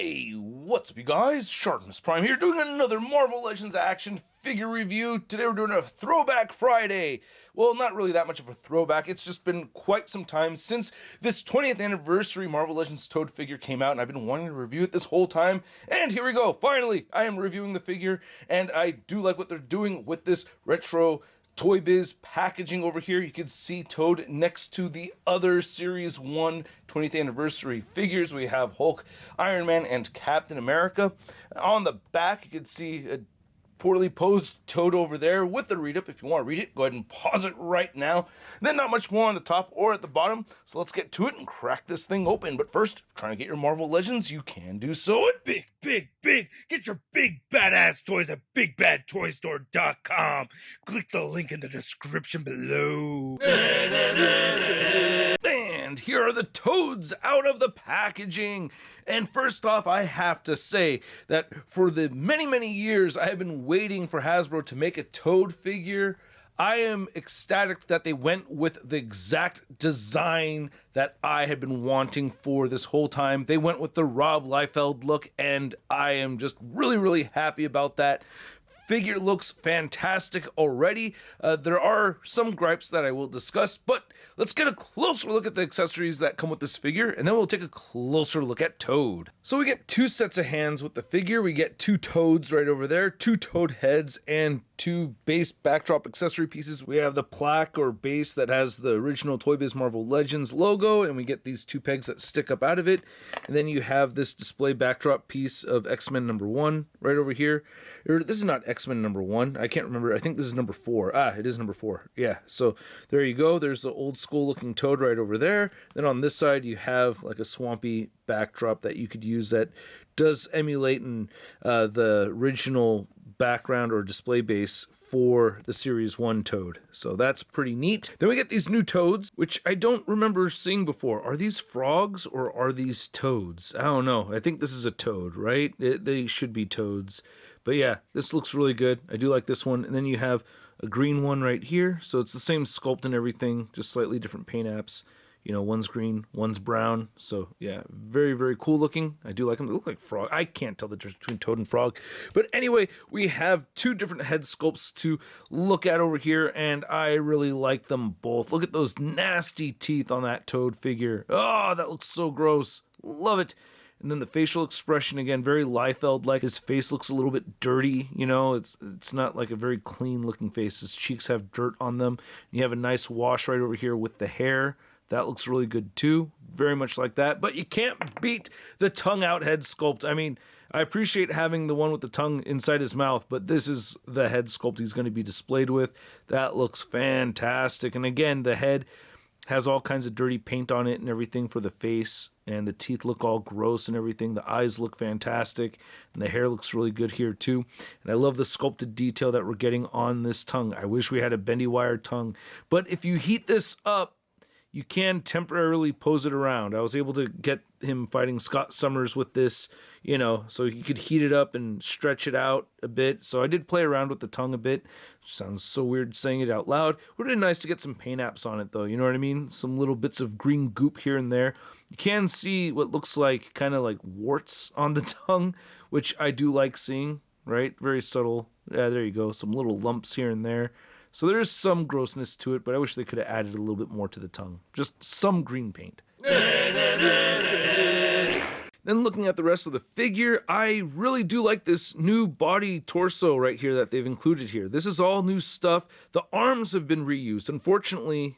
Hey, what's up you guys? ShartimusPrime here doing another Marvel Legends action figure review. Today we're doing a Throwback Friday. Well, not really that much of a throwback. It's just been quite some time since this 20th anniversary Marvel Legends Toad figure came out, and I've been wanting to review it this whole time. And here we go. Finally, I am reviewing the figure, and I do like what they're doing with this retro Toybiz packaging over here. You can see Toad next to the other Series 1 20th anniversary figures. We have Hulk, Iron Man, and Captain America. On the back, you can see a poorly posed Toad over there with the read-up. If you want to read it, go ahead and pause it right now. Then not much more on the top or at the bottom, so let's get to it and crack this thing open. But first, if you're trying to get your Marvel Legends, you can do so at Big! Get your big badass toys at BigBadToyStore.com. Click the link in the description below. And here are the Toads out of the packaging. And first off, I have to say that for the many years I have been waiting for Hasbro to make a Toad figure. I am ecstatic that they went with the exact design that I had been wanting for this whole time. They went with the Rob Liefeld look, and I am just really happy about that. Figure looks fantastic already. There are some gripes that I will discuss, but let's get a closer look at the accessories that come with this figure, and then we'll take a closer look at Toad. So we get two sets of hands with the figure. We get two Toads right over there, two Toad heads, and two base backdrop accessory pieces. We have the plaque or base that has the original Toybiz Marvel Legends logo, and we get these two pegs that stick up out of it. And then you have this display backdrop piece of X-Men #1 right over here. This is not X-Men #1. I can't remember. I think this is number 4. It is number 4. Yeah, so there you go. There's the old school looking Toad right over there. Then on this side, you have like a swampy backdrop that you could use that does emulate the original background or display base for the Series 1 Toad. So that's pretty neat. Then we get these new Toads, which I don't remember seeing before. Are these frogs or are these toads? I don't know. I think this is a toad, right? They should be toads. But yeah, this looks really good. I do like this one. And then you have a green one right here. So it's the same sculpt and everything, just slightly different paint apps. You know, one's green, one's brown. So yeah, very cool looking. I do like them. They look like frog. I can't tell the difference between toad and frog. But anyway, we have two different head sculpts to look at over here, and I really like them both. Look at those nasty teeth on that Toad figure. Oh, that looks so gross. Love it. And then the facial expression, again, very Liefeld-like. His face looks a little bit dirty, you know. It's not like a very clean-looking face. His cheeks have dirt on them. You have a nice wash right over here with the hair. That looks really good too, very much like that. But you can't beat the tongue-out head sculpt. I mean, I appreciate having the one with the tongue inside his mouth, but this is the head sculpt he's going to be displayed with. That looks fantastic. And again, the head has all kinds of dirty paint on it and everything for the face, and the teeth look all gross and everything. The eyes look fantastic, and the hair looks really good here too. And I love the sculpted detail that we're getting on this tongue. I wish we had a bendy wire tongue. But if you heat this up, you can temporarily pose it around. I was able to get him fighting Scott Summers with this, you know, so you could heat it up and stretch it out a bit. So I did play around with the tongue a bit. Sounds so weird saying it out loud. Would have been nice to get some paint apps on it though, you know what I mean? Some little bits of green goop here and there. You can see what looks like kind of like warts on the tongue, which I do like seeing, right? Very subtle. Yeah, there you go. Some little lumps here and there. So there is some grossness to it, but I wish they could have added a little bit more to the tongue. Just some green paint. Then looking at the rest of the figure, I really do like this new body torso right here that they've included here. This is all new stuff. The arms have been reused. Unfortunately,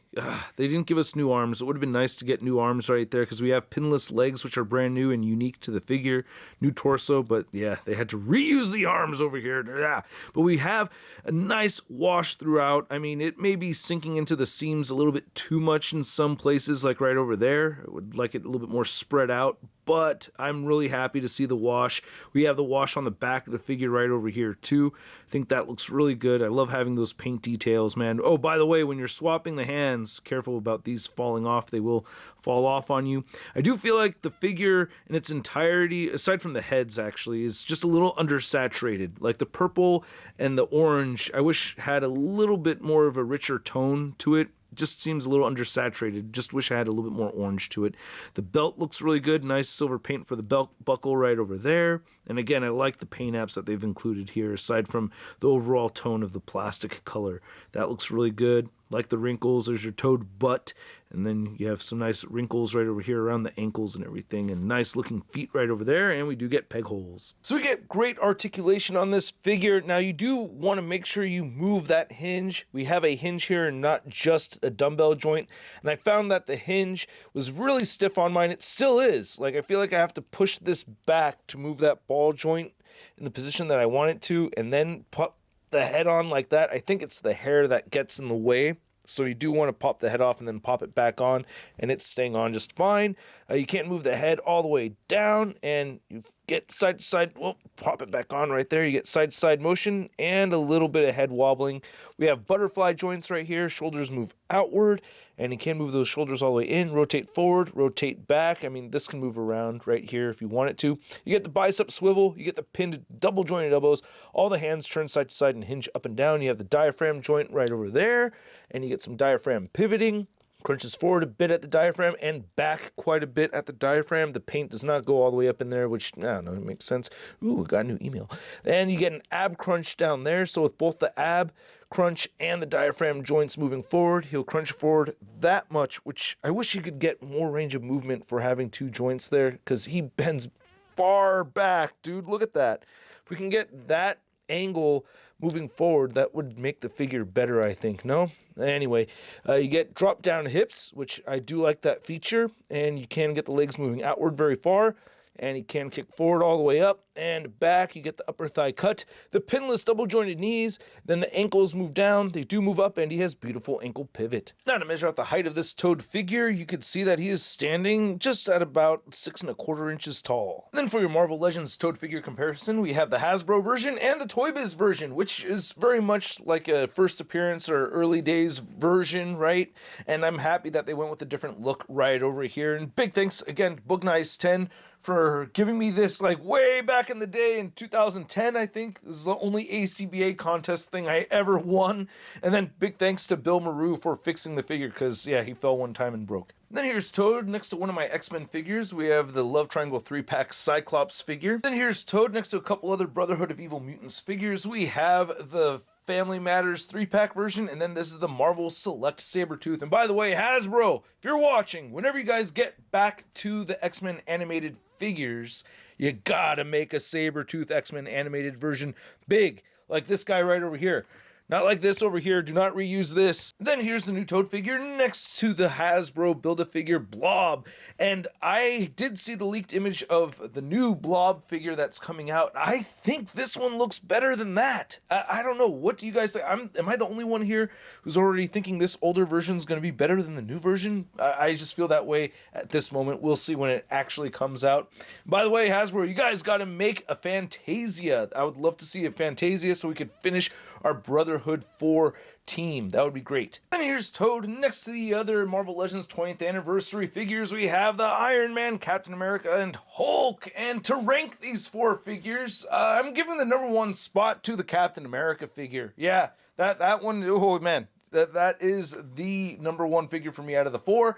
they didn't give us new arms. It would have been nice to get new arms right there because we have pinless legs, which are brand new and unique to the figure. New torso, but yeah, they had to reuse the arms over here. Yeah. But we have a nice wash throughout. I mean, it may be sinking into the seams a little bit too much in some places, like right over there. I would like it a little bit more spread out, but I'm really happy to see the wash. We have the wash on the back of the figure right over here too. I think that looks really good. I love having those paint details, man. Oh, by the way, when you're swapping the hands, careful about these falling off. They will fall off on you. I do feel like the figure in its entirety, aside from the heads actually, is just a little undersaturated. Like the purple and the orange, I wish had a little bit more of a richer tone to it. just seems a little undersaturated. Just wish I had a little bit more orange to it. The belt looks really good. Nice silver paint for the belt buckle right over there. And again, I like the paint apps that they've included here, aside from the overall tone of the plastic color. That looks really good. Like the wrinkles, there's your toad butt, and then you have some nice wrinkles right over here around the ankles and everything, and nice looking feet right over there, and we do get peg holes. So we get great articulation on this figure. Now you do want to make sure you move that hinge. We have a hinge here and not just a dumbbell joint, and I found that the hinge was really stiff on mine. It still is. Like, I feel like I have to push this back to move that ball joint in the position that I want it to, and then put the head on like that. I think it's the hair that gets in the way, so you do want to pop the head off and then pop it back on, and it's staying on just fine. You can't move the head all the way down, and you get side to side. Well, pop it back on right there. You get side to side motion and a little bit of head wobbling. We have butterfly joints right here. Shoulders move outward, and you can move those shoulders all the way in. Rotate forward, rotate back. I mean, this can move around right here if you want it to. You get the bicep swivel. You get the pinned double jointed elbows. All the hands turn side to side and hinge up and down. You have the diaphragm joint right over there, and you get some diaphragm pivoting. Crunches forward a bit at the diaphragm and back quite a bit at the diaphragm. The paint does not go all the way up in there, which, I don't know, it makes sense. Ooh, we got a new email. And you get an ab crunch down there. So with both the ab crunch and the diaphragm joints moving forward, he'll crunch forward that much, which I wish he could get more range of movement for having two joints there, because he bends far back, dude. Look at that. If we can get that angle moving forward, that would make the figure better, I think. No? Anyway, you get drop down hips, which I do like that feature, and you can get the legs moving outward very far, and he can kick forward all the way up and back. You get the upper thigh cut, the pinless double jointed knees, then the ankles move down. They do move up, and he has beautiful ankle pivot. Now, to measure out the height of this toad figure, you could see that he is standing just at about 6 1/4 inches tall. And then for your Marvel Legends toad figure comparison, we have the Hasbro version and the Toybiz version, which is very much like a first appearance or early days version, right? And I'm happy that they went with a different look right over here. And big thanks again, Booknice10, for giving me this like way back in the day in 2010, I think. This is the only ACBA contest thing I ever won. And then big thanks to Bill Maru for fixing the figure, because, yeah, he fell one time and broke. Then here's Toad next to one of my X-Men figures. We have the Love Triangle 3-pack Cyclops figure. Then here's Toad next to a couple other Brotherhood of Evil Mutants figures. We have the Family Matters 3-pack version, and then this is the Marvel Select Sabretooth. And by the way, Hasbro, if you're watching, whenever you guys get back to the X-Men animated figures, you gotta make a Sabretooth X-Men animated version big, like this guy right over here. Not like this over here. Do not reuse this. Then here's the new Toad figure next to the Hasbro Build-A-Figure Blob. And I did see the leaked image of the new Blob figure that's coming out. I think this one looks better than that. I don't know. What do you guys think? Am I the only one here who's already thinking this older version is going to be better than the new version? I just feel that way at this moment. We'll see when it actually comes out. By the way, Hasbro, you guys got to make a Fantasia. I would love to see a Fantasia so we could finish our Brotherhood 4 team. That would be great. And here's Toad next to the other Marvel Legends 20th anniversary figures. We have the Iron Man, Captain America, and Hulk. And to rank these 4 figures, I'm giving the number 1 spot to the Captain America figure. Yeah, that one, oh man. That is the number 1 figure for me out of the 4.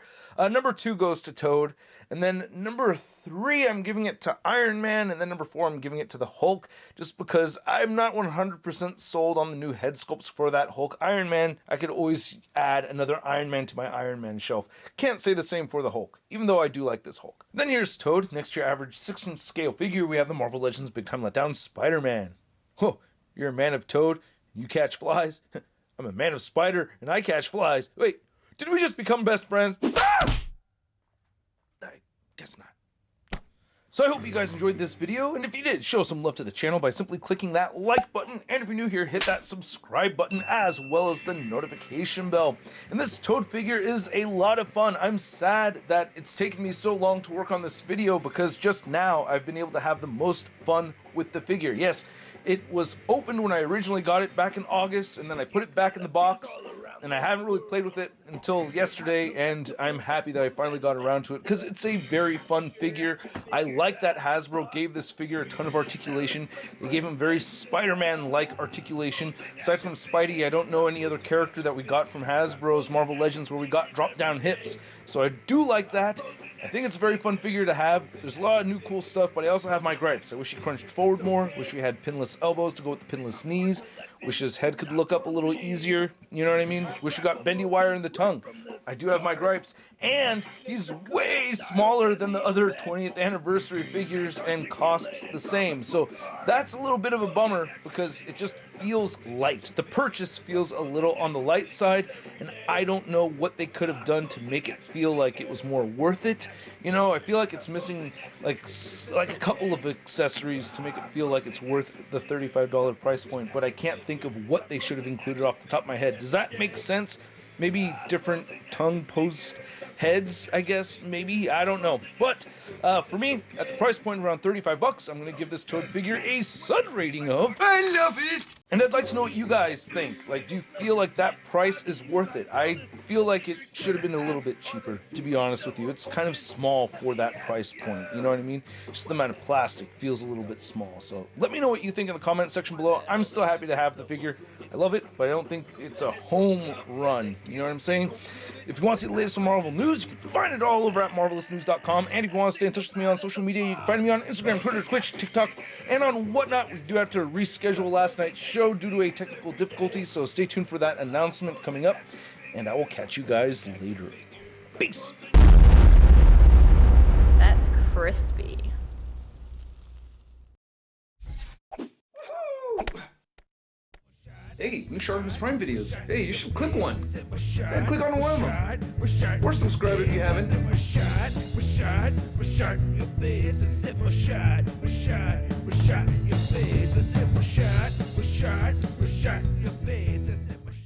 Number 2 goes to Toad. And then number 3, I'm giving it to Iron Man. And then number 4, I'm giving it to the Hulk. Just because I'm not 100% sold on the new head sculpts for that Hulk. Iron Man, I could always add another Iron Man to my Iron Man shelf. Can't say the same for the Hulk, even though I do like this Hulk. Then here's Toad. Next to your average 6-inch scale figure, we have the Marvel Legends Big Time Letdown Spider-Man. Oh, you're a man of Toad, you catch flies. I'm a man of spider, and I catch flies. Wait, did we just become best friends? Ah! I guess not. So I hope you guys enjoyed this video, and if you did, show some love to the channel by simply clicking that like button, and if you're new here, hit that subscribe button as well as the notification bell. And this Toad figure is a lot of fun. I'm sad that it's taken me so long to work on this video, because just now I've been able to have the most fun with the figure. Yes, it was opened when I originally got it back in August, and then I put it back in the box, and I haven't really played with it until yesterday, and I'm happy that I finally got around to it because it's a very fun figure. I like that Hasbro gave this figure a ton of articulation. They gave him very Spider-Man-like articulation. Aside from Spidey, I don't know any other character that we got from Hasbro's Marvel Legends where we got drop-down hips. So I do like that. I think it's a very fun figure to have. There's a lot of new cool stuff, but I also have my gripes. I wish he crunched forward more. Wish we had pinless elbows to go with the pinless knees. Wish his head could look up a little easier. You know what I mean? Wish we got bendy wire in the tongue. I do have my gripes. And he's way smaller than the other 20th anniversary figures and costs the same. So that's a little bit of a bummer because it just feels light. The purchase feels a little on the light side, and I don't know what they could have done to make it feel like it was more worth it. You know, I feel like it's missing like a couple of accessories to make it feel like it's worth the $35 price point, but I can't think of what they should have included off the top of my head. Does that make sense? Maybe different tongue post heads, I guess, maybe, I don't know. But for me, at the price point of around $35, I'm going to give this Toad figure a Sun rating of I love it! And I'd like to know what you guys think. Like, do you feel like that price is worth it? I feel like it should have been a little bit cheaper, to be honest with you. It's kind of small for that price point, you know what I mean? Just the amount of plastic feels a little bit small. So let me know what you think in the comment section below. I'm still happy to have the figure. I love it, but I don't think it's a home run. You know what I'm saying? If you want to see the latest on Marvel news, you can find it all over at marvelousnews.com. And if you want to stay in touch with me on social media, you can find me on Instagram, Twitter, Twitch, TikTok, and on whatnot. We do have to reschedule last night's show due to a technical difficulty, so stay tuned for that announcement coming up. And I will catch you guys later. Peace! That's crispy. Hey, new ShartimusPrime videos. Hey, you should click one. Yeah, click on one of them. Or subscribe if you haven't. Your face.